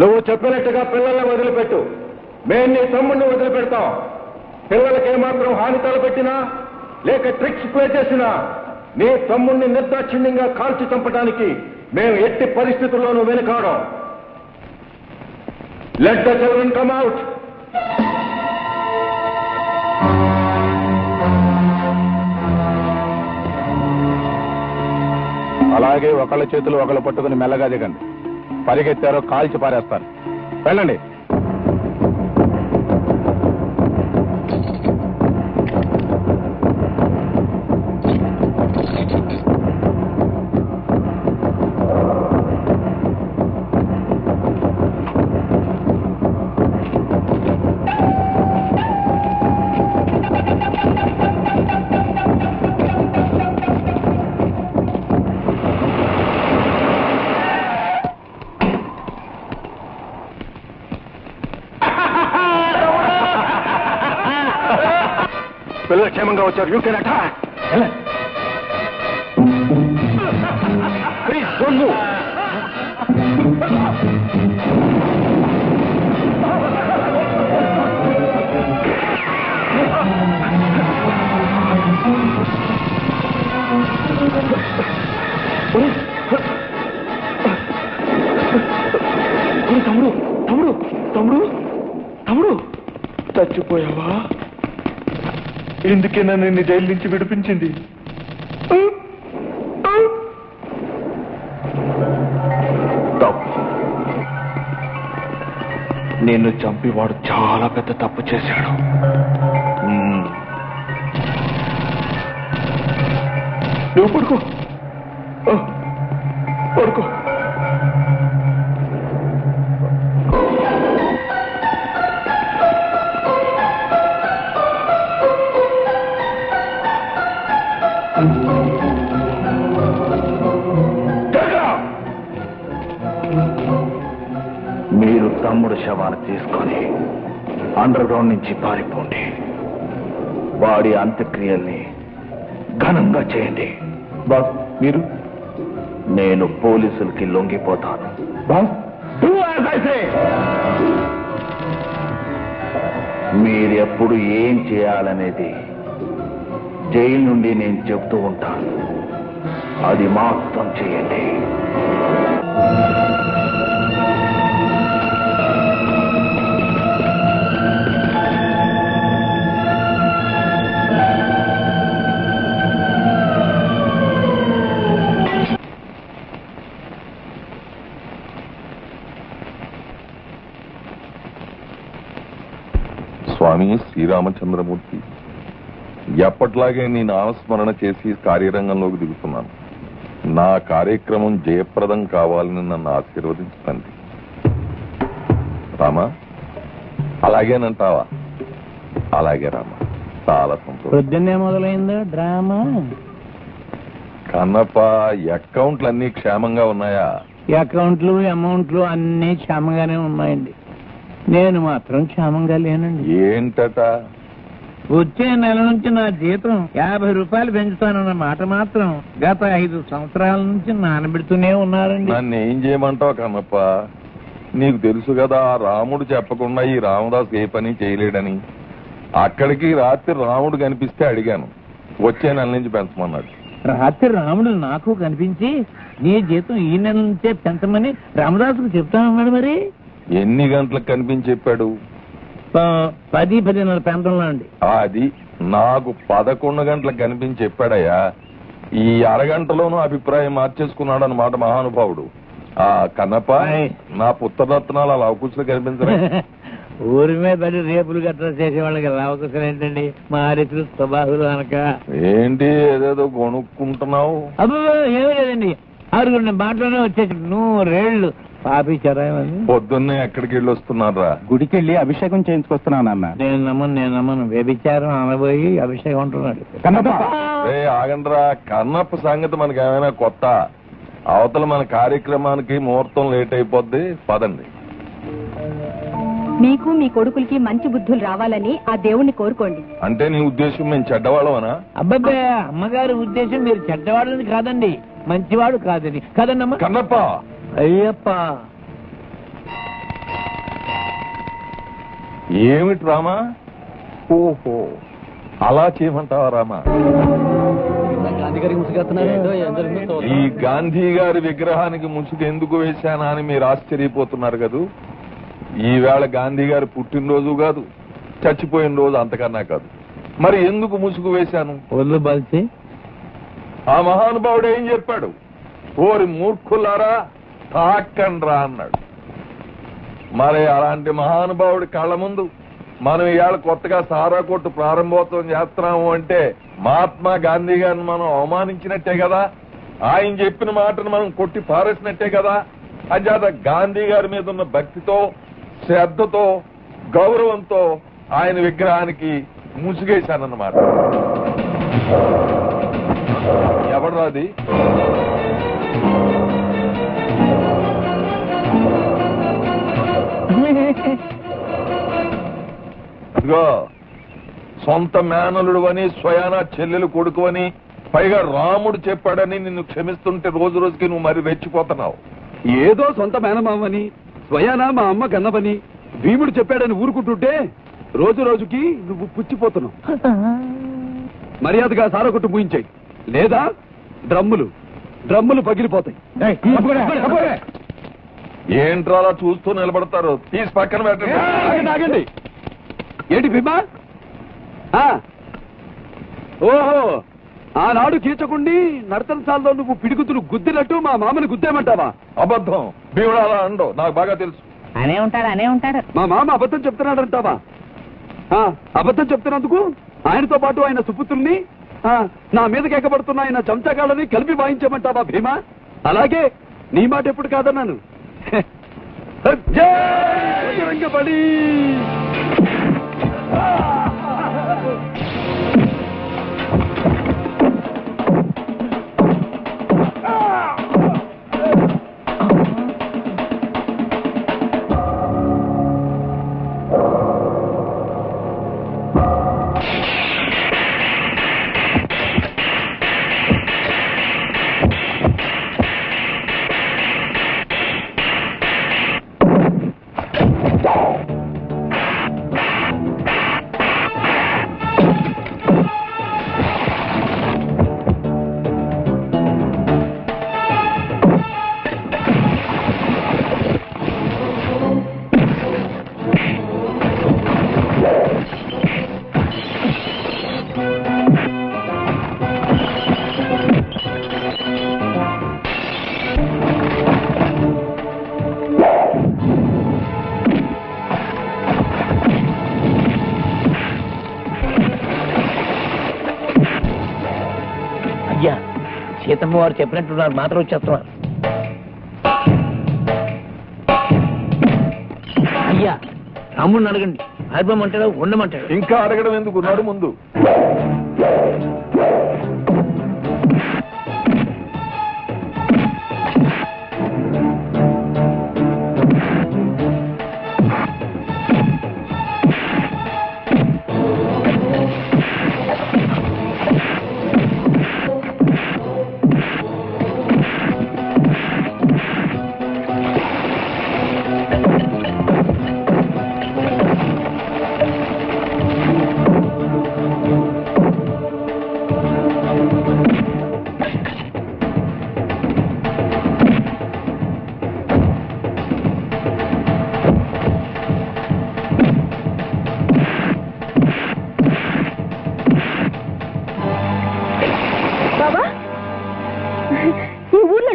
నువ్వు చెప్పినట్టుగా పిల్లల్ని వదిలిపెట్టు. మేము నీ తమ్ముడిని వదిలిపెడతాం. పిల్లలకి ఏమాత్రం హాని తలపెట్టినా లేక ట్రిక్స్ ప్లే చేసినా నీ తమ్ముడిని నిర్దాక్షిణ్యంగా కాల్చి చంపడానికి మేము ఎట్టి పరిస్థితుల్లోనూ వెనుకాడం. Let the children come out. అలాగే ఒకళ్ళ చేతులు ఒకళ్ళు పట్టుకుని మెల్లగా దిగండి. పరిగెత్తారో కాల్చి పారేస్తారు. వెళ్ళండి. పిల్లలు క్షేమంగా వచ్చారు. You can attack. Please don't move. తమ్ముడు తమ్ముడు తమ్ముడు తమ్ముడు చచ్చిపోయావా? ఎందుకే నన్ను నిన్ను జైలు నుంచి విడిపించింది? నిన్ను చంపి వాడు చాలా పెద్ద తప్పు చేశాడు. నువ్వు పడుకో పడుకో. మీరు తమ్ముడు శవాన్ని తీసుకొని అండర్ గ్రౌండ్ నుంచి పారిపోండి. వాడి అంత్యక్రియల్ని ఘనంగా చేయండి. బాస్ మీరు? నేను పోలీసులకి లొంగిపోతాను. బాస్ మీరెప్పుడు ఏం చేయాలనేది జైలు నుండి నేను చెప్తూ ఉంటాను. అది మాత్రం చేయండి. స్వామి శ్రీరామచంద్రమూర్తి, ఎప్పట్లాగే నీ నామస్మరణ చేసి కార్యరంగంలోకి దిగుతున్నాను. నా కార్యక్రమం జయప్రదం కావాలని నన్ను ఆశీర్వదించండి. రామా, అలాగేనంటావా? అలాగే రామా, చాలా సంతోషం. పొద్దున్నే మొదలైందా డ్రామా? కన్నప్ప, అకౌంట్లు అన్ని క్షేమంగా ఉన్నాయా? అకౌంట్లు అమౌంట్లు అన్ని క్షేమంగానే ఉన్నాయండి. నేను మాత్రం క్షేమంగా లేనండి. ఏంటట? వచ్చే నెల నుంచి నా జీతం 50 రూపాయలు పెంచుతానన్న మాట మాత్రం గత 5 సంవత్సరాల నుంచి నానబెడుతూనే ఉన్నారండి. నన్ను ఏం చేయమంటావు కన్నప్ప? నీకు తెలుసు కదా, రాముడు చెప్పకుండా ఈ రామదాస్ ఏ పని చేయలేడని. అక్కడికి రాత్రి రాముడు కనిపిస్తే అడిగాను, వచ్చే నెల నుంచి పెంచమన్నాడు. రాత్రి రాముడు నాకు కనిపించి నీ జీతం ఈ నెల నుంచే పెంచమని రామదాసుకు చెప్తానన్నాడు. మరి ఎన్ని గంటలకు కనిపించి చెప్పాడు? 10-10:30 ప్రాంతంలో అండి. అది నాకు 11 గంటలకు కనిపించి చెప్పాడయ్యా. ఈ అరగంటలోనూ అభిప్రాయం మార్చేసుకున్నాడు అన్నమాట మహానుభావుడు. ఆ కన్నప్ప, నా పుత్రరత్నాలు అలా అవకాశాలు కనిపించలే. ఊరి మీద పడి రేపులు గట్రా చేసేవాళ్ళకి అవకాశాలు ఏంటండి? మా రేపులు స్వభావాలు అనక. ఏంటి ఏదేదో కొనుక్కుంటున్నావు? అబ్బో ఏమీ లేదండి. 6 బాటలోనే వచ్చేసి 100 పాపించారా? పొద్దున్నే ఎక్కడికి వెళ్ళి వస్తున్నారా? గుడికి వెళ్ళి అభిషేకం చేయించుకొస్తున్నాను అన్న. నేను నమ్మను. వ్యభిచారం అనబోయి అభిషేకం అంటున్నాడు. ఆగండ్రా, కన్నప్ప సంగతి మనకి ఏమైనా కొత్త? అవతల మన కార్యక్రమానికి ముహూర్తం లేట్ అయిపోద్ది, పదండి. మీకు మీ కొడుకులకి మంచి బుద్ధులు రావాలని ఆ దేవుణ్ణి కోరుకోండి. అంటే నీ ఉద్దేశం మేము చెడ్డవాళ్ళమనా? అబ్బాబ్బే, అమ్మగారి ఉద్దేశం మీరు చెడ్డవాళ్ళని కాదండి, మంచివాడు కాదని. కదన్నమ్మా? కన్నప్ప, అయ్యప్ప, ఏమిటి రామా? ఓహో, అలా చేయమంటావా రామా? ఈ గాంధీ గారి విగ్రహానికి ముసుగు ఎందుకు వేశానా అని మీరు ఆశ్చర్యపోతున్నారు కదూ. ఈవేళ గాంధీ గారి పుట్టినరోజు కాదు, చచ్చిపోయిన రోజు అంతకన్నా కాదు. మరి ఎందుకు ముసుగు వేశాను? ఒళ్ళు బలిసి ఆ మహానుభావుడు ఏం చెప్పాడు? ఓరి మూర్ఖులారా తాకండ్రా అన్నాడు. మరి అలాంటి మహానుభావుడి కళ్ళ ముందు మనం ఇవాళ కొత్తగా సారా కొట్టు ప్రారంభోత్సవం చేస్తున్నాము అంటే మహాత్మా గాంధీ గారిని మనం అవమానించినట్టే కదా. ఆయన చెప్పిన మాటను మనం కొట్టి పారేసినట్టే కదా. అంచేత గాంధీ గారి మీద ఉన్న భక్తితో, శ్రద్ధతో, గౌరవంతో ఆయన విగ్రహానికి ముసుగేశానన్నమాట. ఎవడ్రాది? ఇదిగో, సొంత మేనలుడు అని, స్వయానా చెల్లెలు కొడుకు అని, పైగా రాముడు చెప్పాడని నిన్ను క్షమిస్తుంటే రోజు రోజుకి నువ్వు మరి రెచ్చిపోతున్నావు. ఏదో సొంత మేనమామని, స్వయానా మా అమ్మ కన్నవని భీముడు చెప్పాడని ఊరుకుంటుంటే రోజు రోజుకి నువ్వు పుచ్చిపోతున్నావు. మర్యాదగా సారకొట్టు ముయించాయి, లేదా డ్రమ్ములు పగిలిపోతాయి. ఏంట్రా అలా చూస్తూ నిలబడతారు? తీసి పక్కన పెట్టండి. ఆగండి. ఏంటి భీమా? ఓహో, ఆనాడు కీచకుండి నర్తనశాలలో నువ్వు పిడుగుతులు గుద్దినట్టు మా మామని గుద్దేమంటావా? అబద్ధం. భీముడు అలా అండో, నాకు బాగా తెలుసు. అనే ఉంటాడు. మా మామ అబద్ధం చెప్తున్నాడంటావా? అబద్ధం చెప్తున్నందుకు ఆయనతో పాటు ఆయన సుపుత్రుల్ని, నా మీదకి ఎక్కబడుతున్న ఆయన చంచగాళ్ళని కలిపి వాయించమంటావా భీమా? అలాగే నీ మాట ఎప్పుడు కాదన్నాను. రంగబడి సీతమ్మ వారు చెప్పినట్టున్నారు, మాత్రం వచ్చేస్తున్నారు. అయ్యా, రాముడిని అడగండి, ఆల్బమంటాడు, ఉండమంటాడు. ఇంకా అడగడం ఎందుకు? ఉన్నాడు ముందు.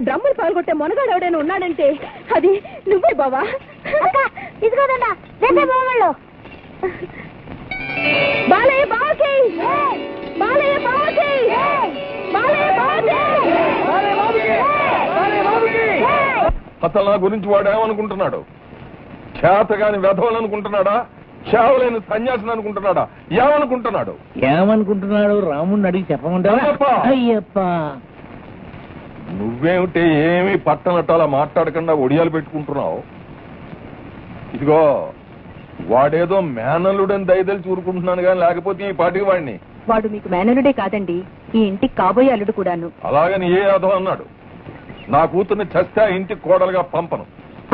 డ్రమ్ములు పాల్గొట్టే మొనగాడు ఎవడైనా ఉన్నాడంటే అది నువ్వే బావా. ఇదిగోదన్నా బాలయ్య బావకి, బాలయ్య బావకి, బాలయ్య బావకి. అసలు నా గురించి వాడు ఏమనుకుంటున్నాడు? చేతగాని వెధవలనుకుంటున్నాడా? చేవలేని సన్యాసిని అనుకుంటున్నాడా? ఏమనుకుంటున్నాడు? రాముడిని అడిగి చెప్పమంటావా? అయ్యప్ప, నువ్వేమిటి ఏమీ పట్టనట్టు అలా మాట్లాడకుండా ఒడియాలు పెట్టుకుంటున్నావు? ఇదిగో, వాడేదో మేనల్లుడని దయదలి చూరుకుంటున్నాను కానీ లేకపోతే ఈ పాటికి వాడిని. వాడు మీకు మేనలుడే కాదండి, ఈ ఇంటికి కాబోయే అల్లుడు కూడాను. అలాగని ఏ అదో అన్నాడు? నా కూతుర్ని చస్తే ఆ ఇంటికి కోడలుగా పంపను.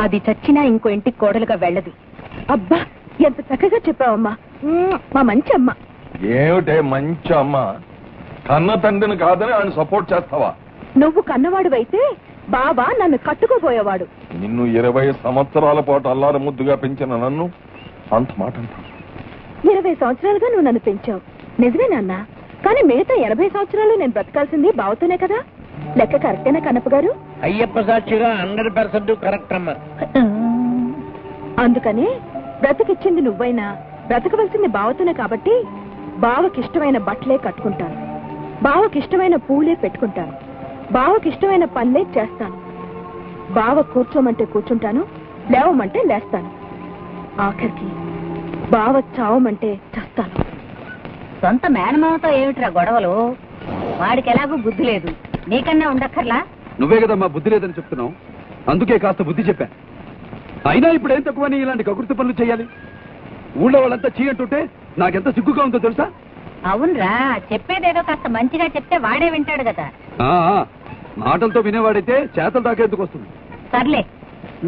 అది చచ్చినా ఇంకో ఇంటికి కోడలుగా వెళ్ళదు. అబ్బా, ఎంత చక్కగా చెప్పావమ్మా. మా మంచి అమ్మ. ఏమిటే మంచి అమ్మ, కన్న తండ్రిని కాదని ఆయన సపోర్ట్ చేస్తావా? నువ్వు కన్నవాడువైతే బాబా నన్ను కట్టుకోబోయేవాడు. నిన్ను 20 సంవత్సరాల పాటు అల్లారు ముద్దుగా పెంచిన నన్ను అంత మాట అంటావు? 20 సంవత్సరాలుగా నువ్వు నన్ను పెంచావు, నిజమే నాన్న. కానీ మిగతా 80 సంవత్సరాలు నేను బ్రతకాల్సింది బావతోనే కదా. లెక్క కరెక్టేనా కన్నప్ప గారు? అయ్యప్ప సాక్షిగా 100% కరెక్ట్ అమ్మా. అందుకని బ్రతికిచ్చింది నువ్వైనా బ్రతకవలసింది బావతోనే కాబట్టి బావకిష్టమైన బట్టలే కట్టుకుంటాను, బావకిష్టమైన పూలే పెట్టుకుంటాను, బావకిష్టమైన పనులే చేస్తాను. బావ కూర్చోమంటే కూర్చుంటాను, లేవమంటే లేస్తాను. ఆఖరికి బావ చావమంటే చస్తాను. సొంత మేనమామతో ఏమిట్రా గొడవలు? వాడికి ఎలాగూ బుద్ధి లేదు, నీకన్నా ఉండక్కర్లా? నువ్వే కదమ్మా బుద్ధి లేదని చెప్తున్నావు, అందుకే కాస్త బుద్ధి చెప్పా. అయినా ఇప్పుడు ఏం తక్కువని ఇలాంటి కకృతి పనులు చేయాలి? ఊళ్ళో వాళ్ళంతా చీ అంటుంటే నాకెంత సిగ్గుగా ఉందో తెలుసా? అవునరా, చెప్పేదేదో కాస్త మంచిగా చెప్తే వాడే వింటాడు కదా. మాటలతో వినేవాడైతే చేతలు దాకేందుకు వస్తుంది. సర్లే,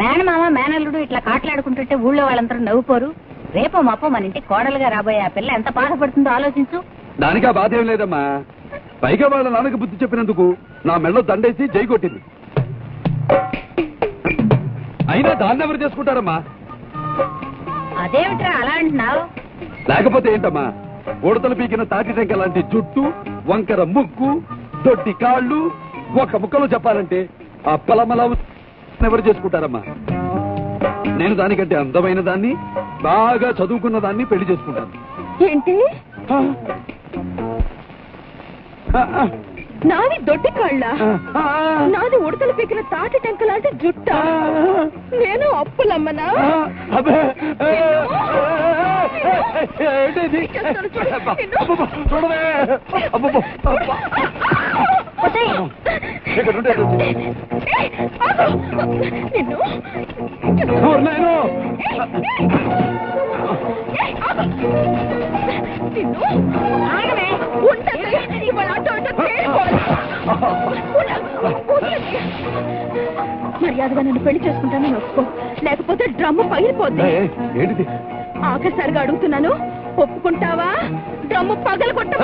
మేనమామ మేనల్లుడు ఇట్లా కాట్లాడుకుంటుంటే ఊళ్ళో వాళ్ళందరూ నవ్వుకోరు? రేపో మాపో మన ఇంటికి కోడలుగా రాబోయే ఆ పిల్ల ఎంత బాధపడుతుందో ఆలోచించు. దానికా బాధ ఏం లేదమ్మా, పైగా వాళ్ళ నాన్నకి బుద్ధి చెప్పినందుకు నా మెళ్ళో దండేసి జై కొట్టింది. అయినా దాన్ని ఎవరు చేసుకుంటారమ్మా? అదేమిట్రా అలా అంటున్నావు? లేకపోతే ఏంటమ్మా, ఉడతలు పీకిన తాటి టెంక లాంటి జుట్టు, వంకర ముగ్గు, దొడ్డి కాళ్ళు, ఒక ముక్కలో చెప్పాలంటే ఆ పొలమల ఎవరు చేసుకుంటారమ్మా? నేను దానికంటే అందమైన దాన్ని, బాగా చదువుకున్న దాన్ని పెళ్లి చేసుకుంటాను. ఏంటి? నాది దొడ్డి కాళ్ళ, నాది ఉడతలు పీకిన తాటి టెంక లాంటి జుట్ట, నేను అప్పులమ్మనా? మర్యాదగా నన్ను పెళ్లి చేసుకుంటానని ఒప్పుకో, లేకపోతే డ్రమ్ము పగిలిపోద్ది. ఏంటిది? ఆఖరిసారిగా అడుగుతున్నాను, ఒప్పుకుంటావా? డ్రమ్ము పగలగొట్ట.